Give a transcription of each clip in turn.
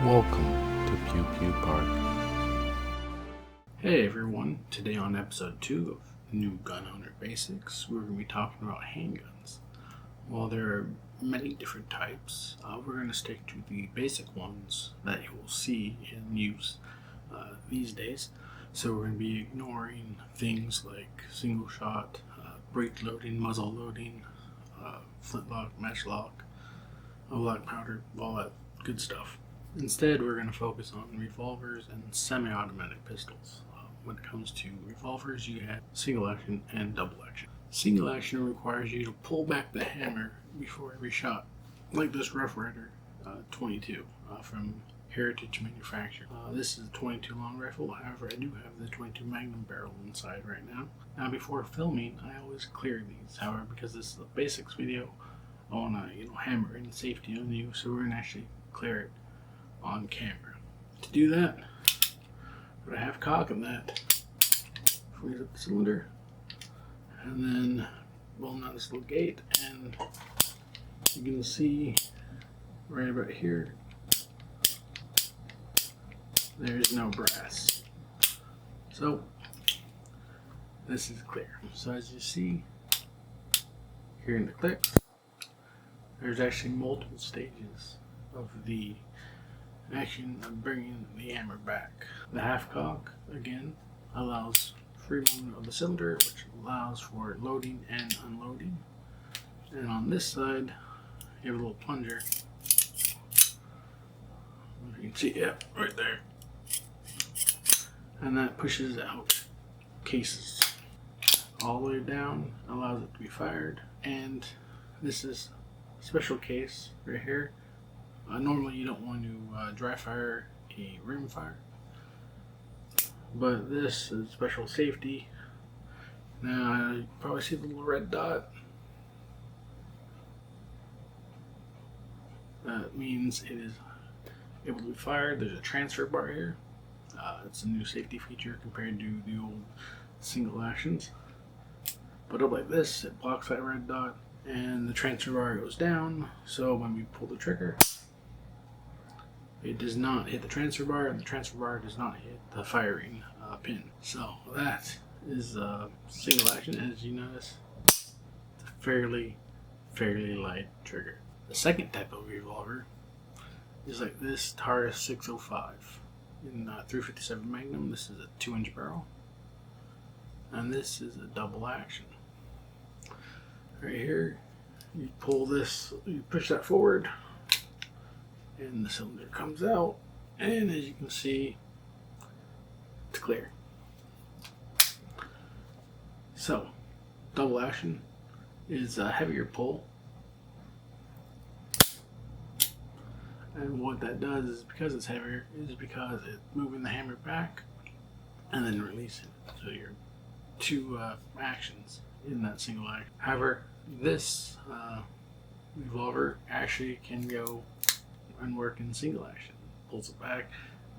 Welcome to Pew Pew Park. Hey everyone, today on episode 2 of New Gun Owner Basics, we're going to be talking about handguns. While there are many different types, we're going to stick to the basic ones that you will see in use these days. So we're going to be ignoring things like single shot, breech loading, muzzle loading, flintlock, matchlock, black powder, all that good stuff. Instead, we're going to focus on revolvers and semi-automatic pistols. When it comes to revolvers, you have single action and double action. Single action requires you to pull back the hammer before every shot, like this Rough Rider 22 from Heritage Manufacturer. This is a 22 long rifle, however I do have the 22 magnum barrel inside right now. Now before filming, I always clear these, however because this is a basics video, I want to hammer in safety on you, so we're going to actually clear it on camera. To do that, put a half cock in that, freeze up the cylinder, and then bone out this little gate, and you can see right about here there's no brass, so this is clear. So as you see here in the clicks, there's actually multiple stages of the action of bringing the hammer back. The half cock again allows free movement of the cylinder, which allows for loading and unloading. And on this side you have a little plunger, you can see it right there, and that pushes out cases all the way down, allows it to be fired. And this is a special case right here. Normally you don't want to dry fire a rim fire, but this is special safety. Now you probably see the little red dot. That means it is able to be fired. There's a transfer bar here. It's a new safety feature compared to the old single actions. Put up like this, it blocks that red dot, and the transfer bar goes down, so when we pull the trigger, it does not hit the transfer bar, and the transfer bar does not hit the firing pin. So that is single action. As you notice, it's a fairly light trigger. The second type of revolver is like this Taurus 605 in 357 Magnum. This is a 2-inch barrel, and this is a double action. Right here, you pull this, you push that forward, and the cylinder comes out, and as you can see, it's clear. So, double action is a heavier pull, and what that does is, because it's heavier, is because it's moving the hammer back and then releasing it. So you're two actions in that single action. However, this revolver actually can go and work in single action. Pulls it back.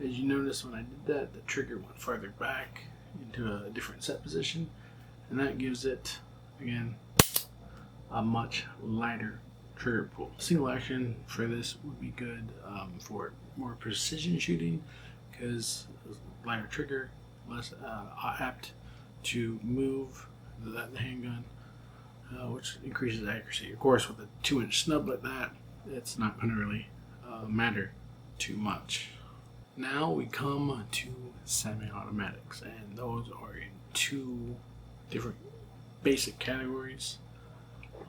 As you notice, when I did that, the trigger went farther back into a different set position, and that gives it, again, a much lighter trigger pull. Single action for this would be good for more precision shooting, because lighter trigger, less apt to move the handgun, which increases accuracy. Of course, with a 2-inch snub like that, it's not going to really matter too much. Now we come to semi-automatics, and those are in two different basic categories.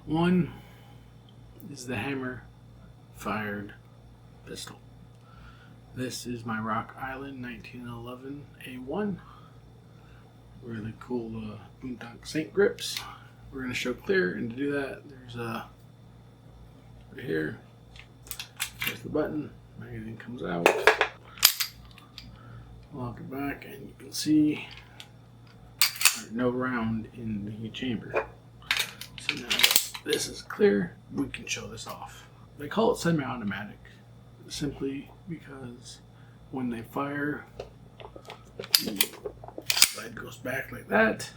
One is the hammer fired pistol. This is my Rock Island 1911 A1. Really cool Boondock Saint grips. We're going to show clear, and to do that, there's a right here. There's the button. Magazine comes out. Lock it back, and you can see there's no round in the chamber. So now that this is clear, we can show this off. They call it semi-automatic simply because when they fire, the slide goes back like that,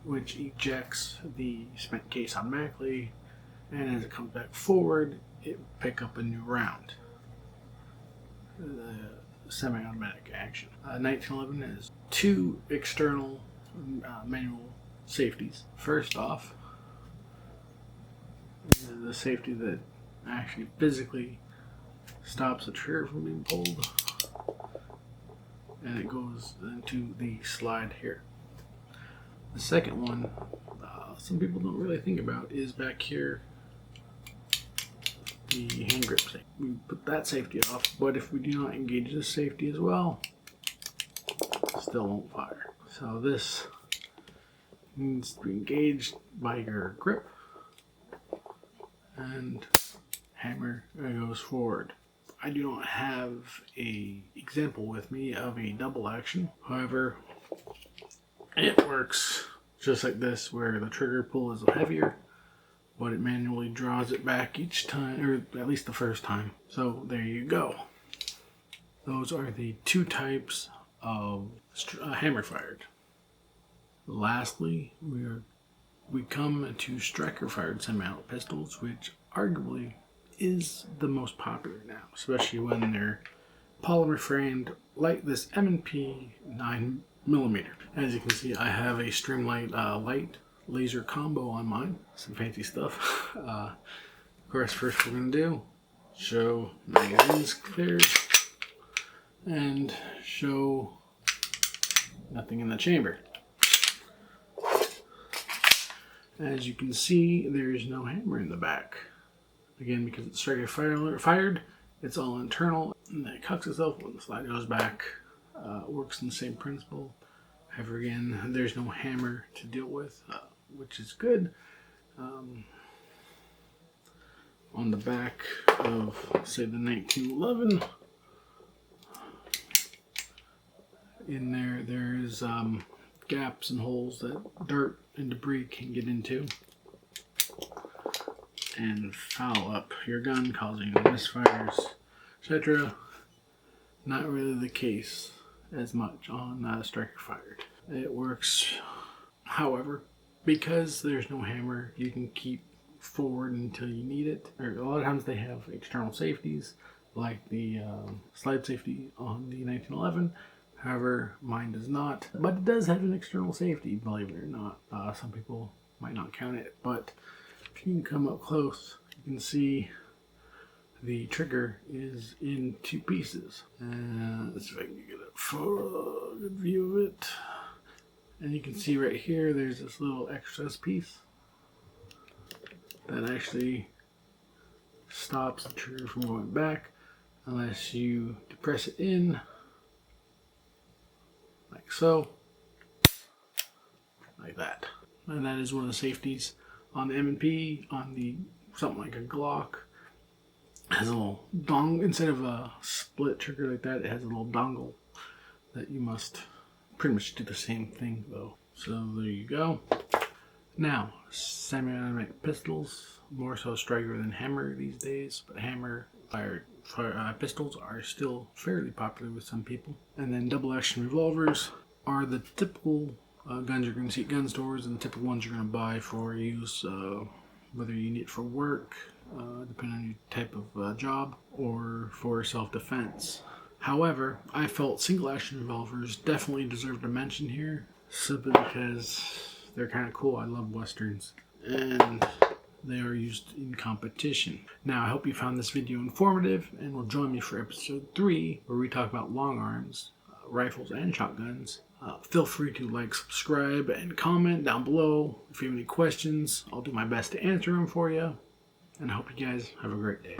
which ejects the spent case automatically, and as it comes back forward, it will pick up a new round. semi-automatic action. 1911 has two external manual safeties. First off, is the safety that actually physically stops the trigger from being pulled, and it goes into the slide here. The second one, some people don't really think about, is back here, the hand grip safety. We put that safety off, but if we do not engage this safety as well, it still won't fire. So this needs to be engaged by your grip, and hammer goes forward. I do not have a example with me of a double action. However, it works just like this, where the trigger pull is heavier, but it manually draws it back each time, or at least the first time. So there you go. Those are the two types of hammer fired. Lastly, we come to striker fired semi-auto pistols, which arguably is the most popular now, especially when they're polymer framed like this M&P 9mm. As you can see, I have a Streamlight light laser combo on mine. Some fancy stuff. Of course, first we're going to do, show my lens cleared and show nothing in the chamber. As you can see, there is no hammer in the back. Again, because it's striker fired, it's all internal, and it cocks itself when the slide goes back. Works in the same principle. However, again, there's no hammer to deal with, which is good. On the back of, say, the 1911, in there's gaps and holes that dirt and debris can get into and foul up your gun, causing misfires, etc. Not really the case as much on striker fired. It works, however, because there's no hammer, you can keep forward until you need it. Or a lot of times they have external safeties, like the slide safety on the 1911. However, mine does not, but it does have an external safety, believe it or not. Some people might not count it, but if you can come up close, you can see the trigger is in two pieces. And let's see if I can get a good view of it. And you can see right here, there's this little excess piece that actually stops the trigger from going back unless you depress it in, like so, like that. And that is one of the safeties on the M&P. On the something like a Glock, it has a little dongle. Instead of a split trigger like that, it has a little dongle that you must pretty much do the same thing though. So there you go. Now, semi-automatic pistols, more so striker than hammer these days, but hammer fired pistols are still fairly popular with some people. And then double action revolvers are the typical guns you're going to see at gun stores, and the typical ones you're going to buy for use, whether you need it for work, depending on your type of job, or for self-defense. However, I felt single action revolvers definitely deserve a mention here, simply because they're kind of cool. I love westerns, and they are used in competition. Now, I hope you found this video informative and will join me for episode 3, where we talk about long arms, rifles, and shotguns. Feel free to like, subscribe, and comment down below. If you have any questions, I'll do my best to answer them for you. And I hope you guys have a great day.